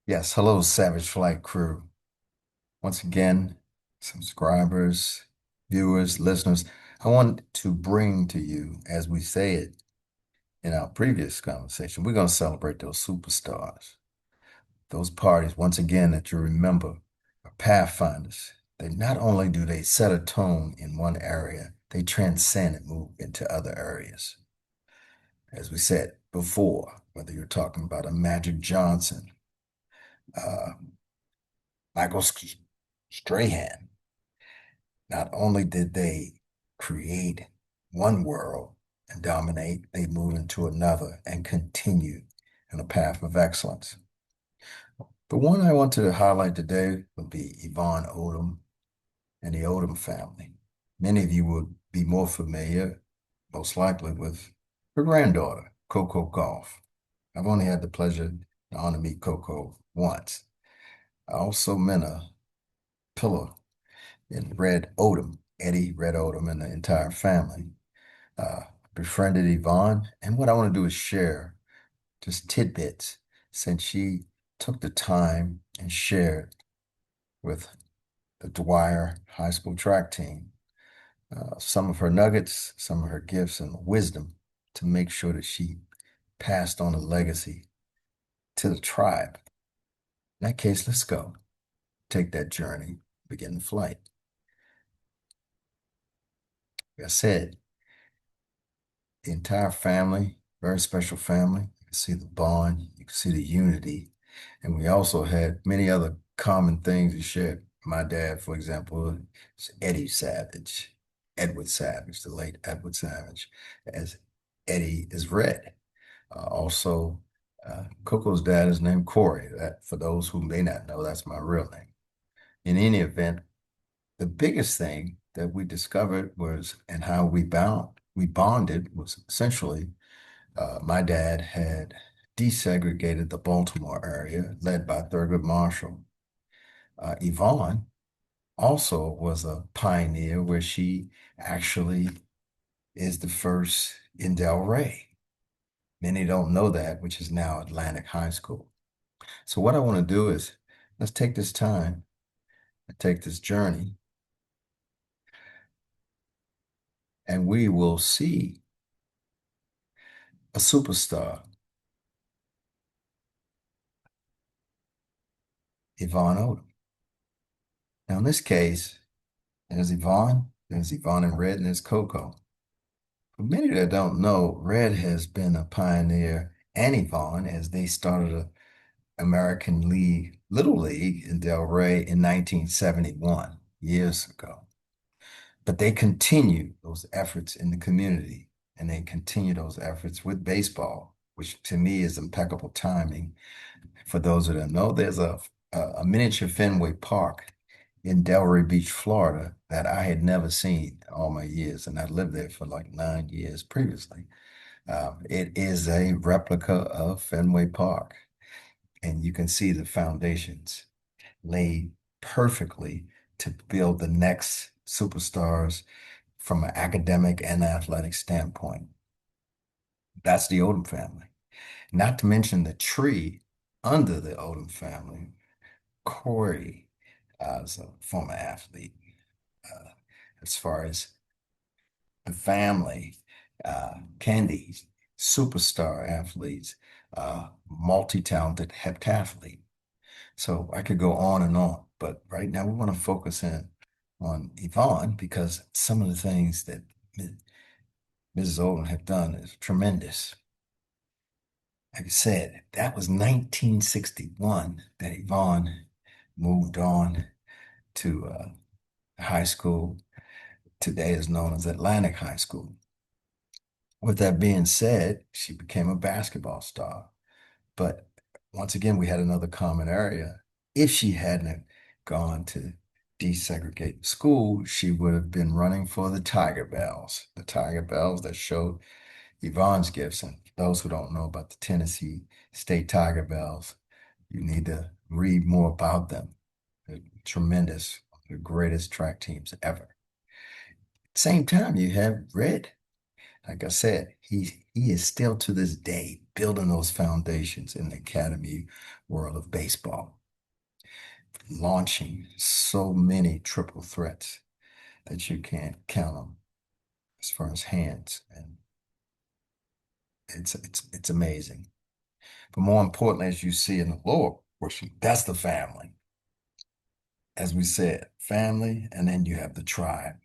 Yes, hello, Savage Flight crew. Once again, subscribers, viewers, listeners, I want to bring to you, as we said in our previous conversation, we're going to celebrate those superstars, those parties, once again, that you remember are pathfinders. They not only do they set a tone in one area, they transcend and move into other areas. As we said before, whether you're talking about a Magic Johnson, uh, Michael Strahan. Not only did they create one world and dominate, they moved into another and continued in a path of excellence. The one I want to highlight today would be Yvonne Odum and the Odum family. Many of you would be more familiar, most likely, with her granddaughter, Coco Golf. I've only had the pleasure, the honor to meet Coco once. I also met a pillar in Red Odum, Eddie Red Odum, and the entire family. Uh, Befriended Yvonne, and what I want to do is share just tidbits since she took the time and shared with the Dwyer High School track team some of her nuggets, some of her gifts and wisdom to make sure that she passed on a legacy to the tribe. In that case, let's go. Take that journey, begin the flight. Like I said, the entire family, very special family. You can see the bond, you can see the unity. And we also had many other common things we shared. My dad, for example, is Eddie Savage, Edward Savage, the late Edward Savage, as Eddie is Red. Also, Coco's dad is named Corey. That, for those who may not know, that's my real name. In any event, the biggest thing that we discovered was, and how we bonded was essentially my dad had desegregated the Baltimore area, led by Thurgood Marshall. Yvonne also was a pioneer where she actually is the first in Delray. Many don't know that, which is now Atlantic High School. So what I want to do is let's take this time and take this journey, and we will see a superstar, Yvonne Odom. Now, in this case, there's Yvonne in red, and there's Coco. For many that don't know, Red has been a pioneer, and Yvonne, as they started a American League, Little League in Delray in 1971, years ago. But they continue those efforts in the community, and they continue those efforts with baseball, which to me is impeccable timing. For those who don't know, there's a miniature Fenway Park in Delray Beach, Florida, that I had never seen all my years, and I lived there for like 9 years previously. It is a replica of Fenway Park, and you can see the foundations laid perfectly to build the next superstars from an academic and athletic standpoint. That's the Odom family. Not to mention the tree under the Odom family. Corey is a former athlete. Uh, as far as the family, Candy, superstar athletes, multi-talented heptathlete. So I could go on and on, but right now we want to focus in on Yvonne because some of the things that Mrs. Odom have done is tremendous. Like I said, that was 1961 that Yvonne moved on to high school. Today is known as Atlantic High School. With that being said, she became a basketball star. But once again, we had another common area. If she hadn't gone to desegregate the school, she would have been running for the Tiger Bells that showed Yvonne's gifts. And those who don't know about the Tennessee State Tiger Bells, you need to read more about them. They're tremendous, the greatest track teams ever. Same time, you have Red. Like I said, he is still to this day building those foundations in the academy world of baseball, launching so many triple threats that you can't count them as far as hands. And it's amazing. But more importantly, as you see in the lower portion, that's the family. As we said, family, and then you have the tribe.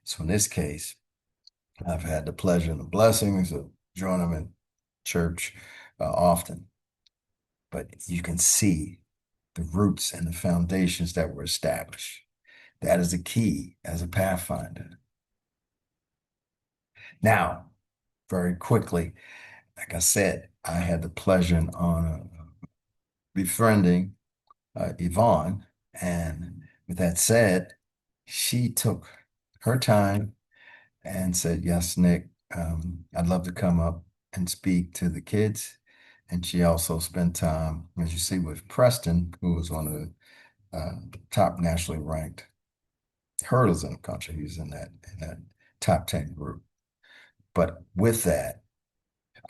So in this case, I've had the pleasure and the blessings of joining them in church often, but you can see the roots and the foundations that were established. That is the key as a pathfinder. Now, very quickly, like I said, I had the pleasure and honor of befriending Yvonne. And with that said, she took her time and said, yes, Nick, I'd love to come up and speak to the kids. And she also spent time, as you see, with Preston, who was one of the top nationally ranked hurdlers in the country. He was in that top 10 group. But with that,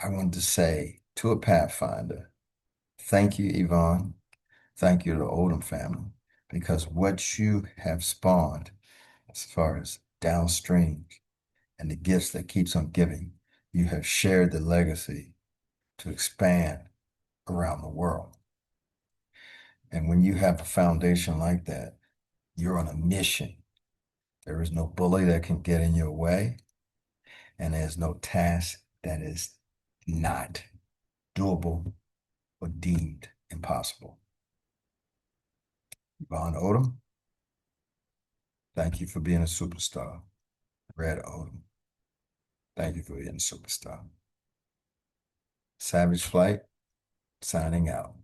I wanted to say to a Pathfinder, thank you, Yvonne. Thank you to the Odum family, because what you have spawned as far as downstream and the gifts that keeps on giving, you have shared the legacy to expand around the world. And when you have a foundation like that, you're on a mission. There is no bully that can get in your way, and there's no task that is not doable or deemed impossible. Yvonne Odum, thank you for being a superstar. Red Odum, thank you for being a superstar. Savage Flight, signing out.